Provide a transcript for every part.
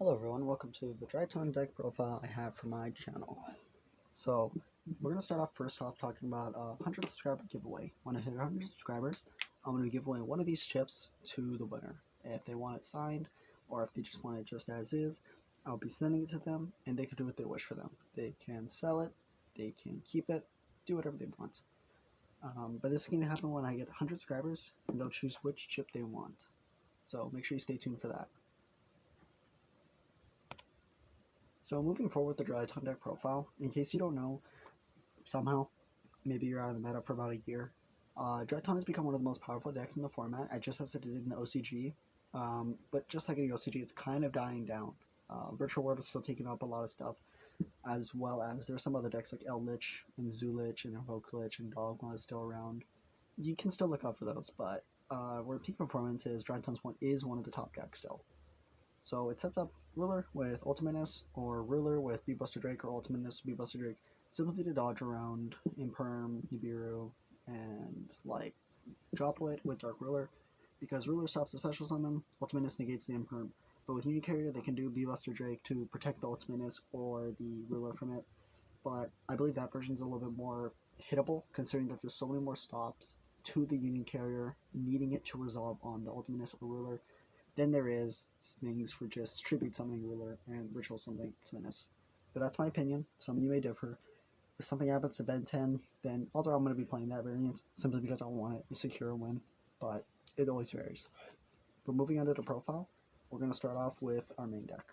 Hello everyone, welcome to the drytron deck profile I have for my channel. So we're going to start off first off talking about a 100 subscriber giveaway. When I hit 100 subscribers, I'm going to give away one of these chips to the winner. If they want it signed, or if they just want it just as is, I'll be sending it to them and they can do what they wish for them. They can sell it, they can keep it, do whatever they want. But this is going to happen when I get 100 subscribers and they'll choose which chip they want. So make sure you stay tuned for that. So moving forward with the drytron deck profile, in case you don't know, somehow, maybe you're out of the meta for about a year, drytron has become one of the most powerful decks in the format. I just as it did in the OCG, but just like in the OCG, it's kind of dying down. Virtual World is still taking up a lot of stuff, as well as there's some other decks like Eldritch and Zulich and Invoke Lich and Dogma is still around. You can still look out for those, but where peak performance is, drytron's one is one of the top decks still. So it sets up Ruler with Ultimateness, or Ruler with Beatbuster Drake, or Ultimateness with Beatbuster Drake, simply to dodge around Imperm, Nibiru, and like Droplet with Dark Ruler, because Ruler stops the special summon, Ultimateness negates the Imperm. But with Unit Carrier, they can do Beatbuster Drake to protect the Ultimateness or the Ruler from it. But I believe that version's a little bit more hittable, considering that there's so many more stops to the Union Carrier needing it to resolve on the Ultimateness or Ruler than there is things for just tribute summoning Ruler and ritual summoning Ultimateness. But that's my opinion. Some of you may differ. If something happens to Ben 10, then also I'm going to be playing that variant simply because I want it to secure a win. But it always varies. But moving on to the profile, we're going to start off with our main deck.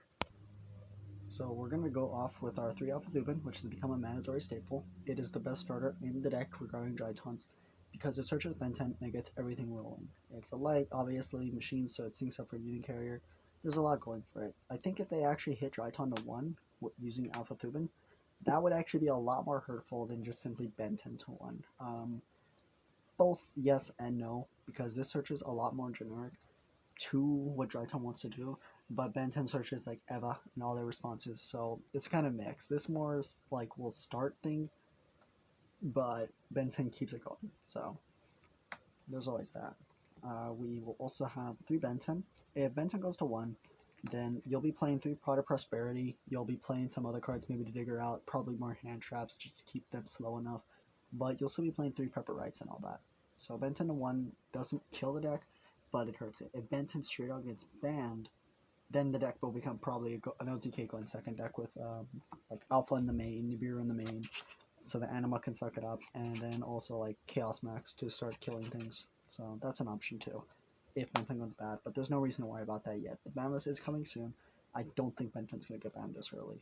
So we're going to go off with our 3 Alpha Thuban, which has become a mandatory staple. It is the best starter in the deck regarding drytrons, because it searches Ben 10 and it gets everything rolling. It's a light, obviously, machine, so it syncs up for Union Carrier. There's a lot going for it. I think if they actually hit drytron to 1 using Alpha Thuban, that would actually be a lot more hurtful than just simply Ben 10 to 1. Both yes and no, because this searches a lot more generic to what drytron wants to do, but Ben 10 searches like Eva and all their responses, so it's kind of mixed. This more like will start things, but Ben 10 keeps it going, so there's always that. We will also have 3 Ben 10. If Ben 10 goes to 1, then you'll be playing 3 Prod of Prosperity, you'll be playing some other cards maybe to digger out, probably more hand traps just to keep them slow enough, but you'll still be playing 3 Pepper Rights and all that. So Ben 10 to 1 doesn't kill the deck, but it hurts it. If Ben 10 straight out gets banned, then the deck will become probably an OTK going second deck with like Alpha in the main, Nibiru in the main, so the Anima can suck it up, and then also like Chaos Max to start killing things. So that's an option too, if Ben 10 goes bad, but there's no reason to worry about that yet. The ban list is coming soon. I don't think Ben 10's going to get banned this early.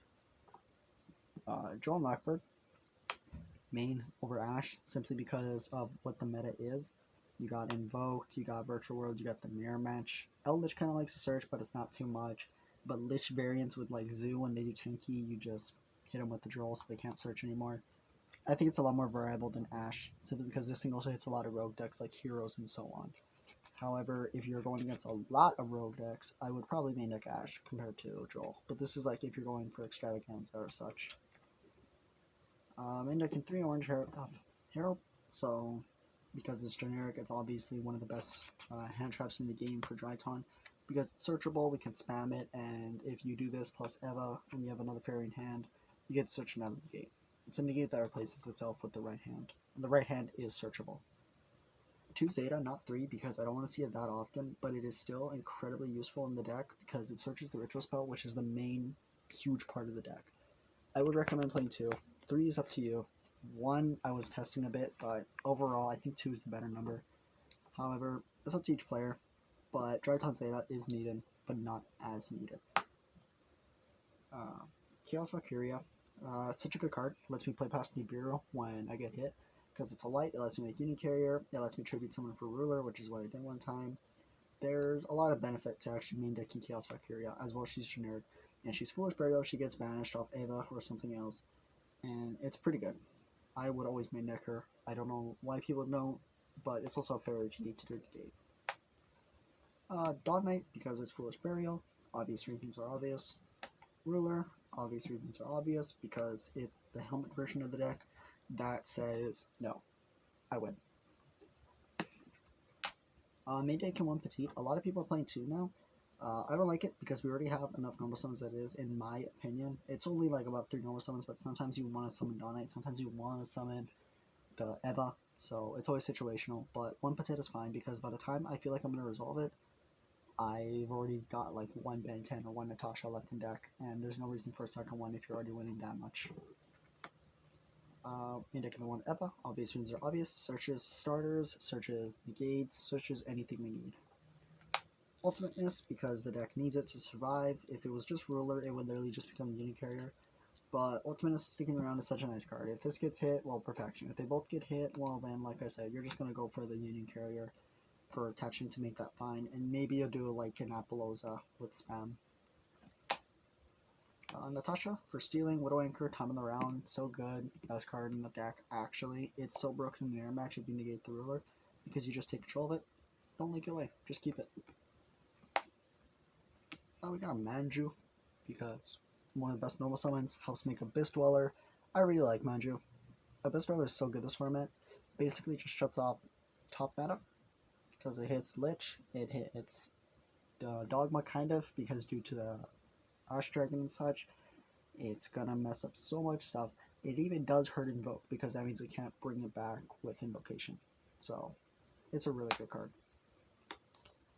Joel Blackbird, main over Ash, simply because of what the meta is. You got Invoked, you got Virtual World, you got the Mirror Match. Eldritch kind of likes to search, but it's not too much. But Lich variants with like Zoo, when they do tanky, you just hit them with the Droll so they can't search anymore. I think it's a lot more variable than Ash, simply because this thing also hits a lot of rogue decks like Heroes and so on. However, if you're going against a lot of rogue decks, I would probably main deck Ash compared to Droll. But this is like if you're going for extravaganza or such. Main decking 3 orange Herald, so because it's generic, it's obviously one of the best hand traps in the game for drytron. Because it's searchable, we can spam it, and if you do this plus Eva and you have another fairy in hand, you get to search another negate. It's a negate that replaces itself with the right hand. And the right hand is searchable. 2 Zeta, not 3, because I don't want to see it that often, but it is still incredibly useful in the deck because it searches the ritual spell, which is the main huge part of the deck. I would recommend playing 2. 3 is up to you. 1 I was testing a bit, but overall I think 2 is the better number. However, it's up to each player, but Drytron Zeta is needed, but not as needed. Chaos Valkyria, it's such a good card. It lets me play past Nibiru when I get hit, because it's a light, it lets me make Union Carrier, it lets me tribute someone for Ruler, which is what I did one time. There's a lot of benefit to actually main decking Chaos Valkyria, as well as she's generic. And she's Foolish Burial, she gets banished off Eva or something else, and it's pretty good. I would always main deck her. I don't know why people don't, but it's also fair if you need to do the gate. Dog Knight, because it's Foolish Burial, obvious reasons are obvious. Ruler, obvious reasons are obvious, because it's the helmet version of the deck that says, no, I win. Main deck can 1 Petite. A lot of people are playing 2 now, I don't like it because we already have enough normal summons that is, in my opinion. It's only like about 3 normal summons, but sometimes you want to summon Donite, sometimes you want to summon the Eva, so it's always situational. But one potato is fine because by the time I feel like I'm going to resolve it, I've already got like one Ben 10 or one Natasha left in deck, and there's no reason for a second one if you're already winning that much. Indicator one Eva, obvious reasons are obvious. Searches starters, searches negates, searches anything we need. Ultimateness, because the deck needs it to survive. If it was just Ruler, it would literally just become a Union Carrier. But Ultimateness sticking around is such a nice card. If this gets hit, well, Perfection. If they both get hit, well then, like I said, you're just going to go for the Union Carrier for attaching to make that fine. And maybe you'll do like an Appaloosa with spam. Natasha for stealing, Widow Anchor, time in the round, so good, best card in the deck actually. It's so broken in the air match if you negate the ruler, because you just take control of it. Don't leak it away, just keep it. We got a Manju, because one of the best normal summons, helps make Abyss Dweller. I really like Manju. Abyss Dweller is so good this format. Basically just shuts off top meta, because it hits Lich, it hits Dogma kind of, because due to the Ash Dragon and such, it's gonna mess up so much stuff. It even does hurt Invoke because that means it can't bring it back with Invocation. So it's a really good card.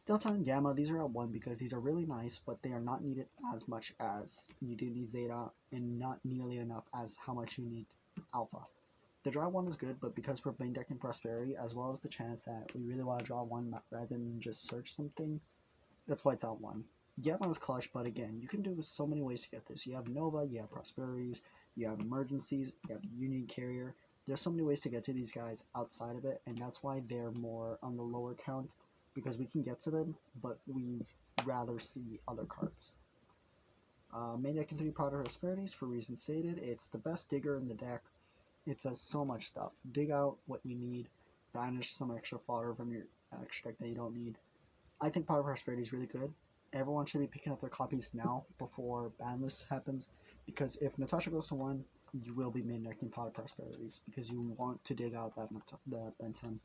Delta and Gamma, these are at 1 because these are really nice, but they are not needed as much as you do need Zeta, and not nearly enough as how much you need Alpha. The draw 1 is good, but because we're main decking Prosperity, as well as the chance that we really want to draw 1 rather than just search something, that's why it's out 1. Gamma is clutch, but again, you can do so many ways to get this. You have Nova, you have Prosperities, you have Emergencies, you have Union Carrier. There's so many ways to get to these guys outside of it, and that's why they're more on the lower count, because we can get to them, but we'd rather see other cards. Main deck and 3 Prosperities, for reasons stated. It's the best digger in the deck. It does so much stuff. Dig out what you need, banish some extra fodder from your extra deck that you don't need. I think Power Prosperity is really good. Everyone should be picking up their copies now before ban list happens, because if Natasha goes to 1, you will be main decking Power Prosperities because you want to dig out that Ben 10.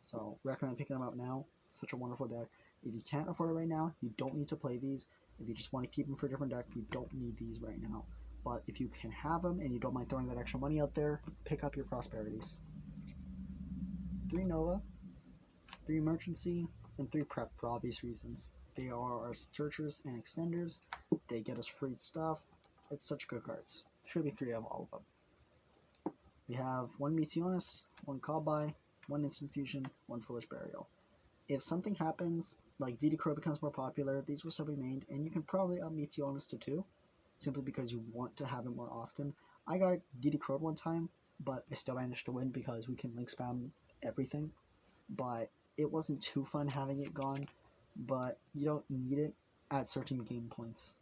So recommend picking them up now. It's such a wonderful deck. If you can't afford it right now, you don't need to play these. If you just want to keep them for a different deck, you don't need these right now. But if you can have them and you don't mind throwing that extra money out there, pick up your Prosperities. 3 Nova, 3 Emergency, and 3 Prep for obvious reasons. They are our searchers and extenders. They get us free stuff. It's such good cards. Should be 3 of all of them. We have 1 Meteonis, 1 Callby, 1 Instant Fusion, 1 Foolish Burial. If something happens, like DD Crow becomes more popular, these will still be mained, and you can probably up Meteonis to 2, simply because you want to have it more often. I got DD Crowed one time, but I still managed to win because we can link spam everything. But it wasn't too fun having it gone, but you don't need it at certain game points.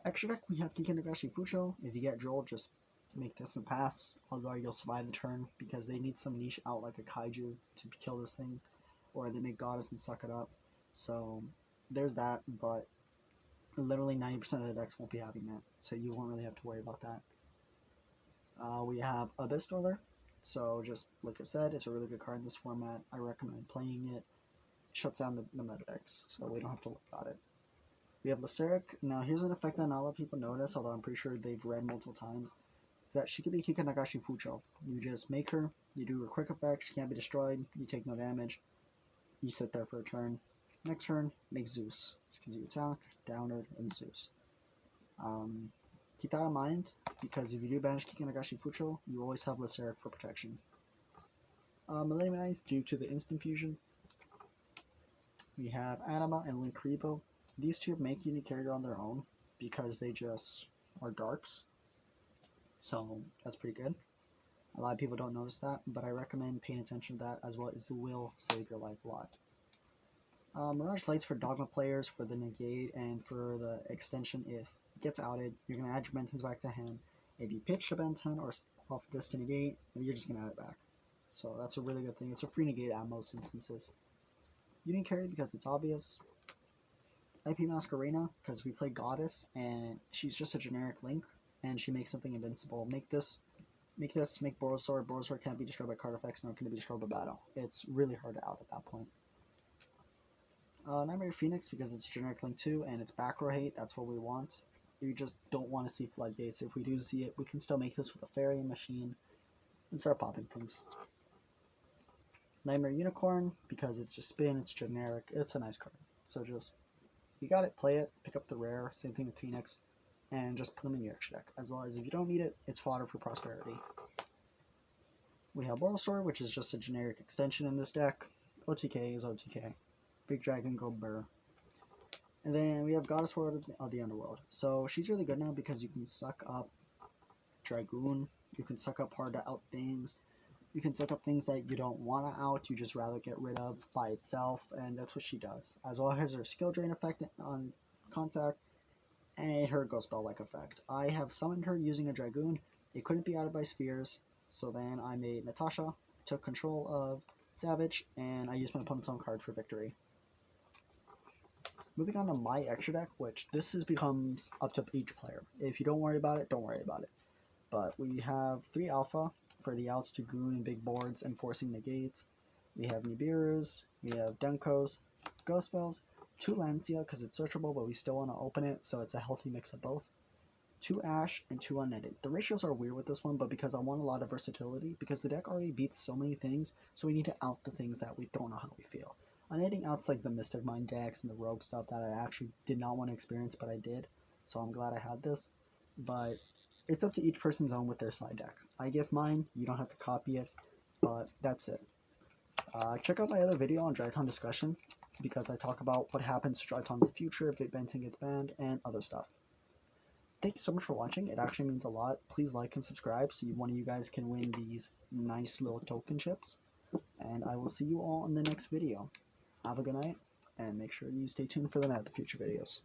Extra deck, we have Kikinagashi Fucho. If you get Joel, just make this and pass, although you'll survive the turn because they need some niche out like a Kaiju to kill this thing, or they make Goddess and suck it up. So there's that, but literally 90% of the decks won't be having that, so you won't really have to worry about that. We have Abyss Dweller. So just like I said, it's a really good card in this format. I recommend playing it. It shuts down the meta decks, so we don't have to worry about it. We have Laceric. Now here's an effect that not a lot of people notice, although I'm pretty sure they've read multiple times. Is that she could be Kikanagashi Fucho. You just make her, you do a quick effect, she can't be destroyed, you take no damage, you sit there for a turn. Next turn, make Zeus. This gives you attack, Downward, and Zeus. Keep that in mind, because if you do banish Kikanagashi Fucho, you always have Laceric for protection. Millennium Eyes, due to the instant fusion, we have Anima and Link Kribo. These two make Unique Carrier on their own, because they just are darks. So that's pretty good. A lot of people don't notice that, but I recommend paying attention to that, as well as it will save your life a lot. Mirage Lights for Dogma players, for the negate, and for the extension. If it gets outed, you're going to add your Bentons back to hand. If you pitch a Benton or off this to negate, you're just going to add it back. So that's a really good thing. It's a free negate at most instances. Unique Carry because it's obvious. IP Masquerena because we play Goddess, and she's just a generic Link, and she makes something invincible. Make Borosaur. Borosaur can't be destroyed by card effects, nor can it be destroyed by battle. It's really hard to out at that point. Nightmare Phoenix because it's generic link 2 and it's back row hate, that's what we want. We just don't want to see floodgates. If we do see it, we can still make this with a fairy machine and start popping things. Nightmare Unicorn because it's just spin, it's generic, it's a nice card. So just, you got it, play it, pick up the rare, same thing with Phoenix, and just put them in your extra deck. As well as if you don't need it, it's fodder for prosperity. We have Sword, which is just a generic extension in this deck. OTK is OTK. Big Dragon, go Burr. And then we have Goddess World of the Underworld. So she's really good now because you can suck up Dragoon, you can suck up hard to out things, you can suck up things that you don't want to out, you just rather get rid of by itself, and that's what she does. As well as her skill drain effect on contact, and her Ghost Bell-like effect. I have summoned her using a Dragoon. It couldn't be added by spheres, so then I made Natasha, took control of Savage, and I used my opponent's own card for victory. Moving on to my extra deck, which this becomes up to each player. If you don't worry about it, don't worry about it. But we have 3 alpha for the outs to Goon and big boards enforcing negates. We have Nibiru's, we have Denkos, Ghost Spells, 2 Lancia because it's searchable but we still want to open it, so it's a healthy mix of both. 2 Ash and 2 Unnetted. The ratios are weird with this one, but because I want a lot of versatility, because the deck already beats so many things, so we need to out the things that we don't know how we feel. Unnetting outs like the Mystic Mind decks and the Rogue stuff that I actually did not want to experience, but I did, so I'm glad I had this. But it's up to each person's own with their side deck. I give mine, you don't have to copy it, but that's it. Check out my other video on Drytron discussion, because I talk about what happens to Drytron in the future if Benton gets banned, and other stuff. Thank you so much for watching. It actually means a lot. Please like and subscribe so one of you guys can win these nice little token chips. And I will see you all in the next video. Have a good night, and make sure you stay tuned for the future videos.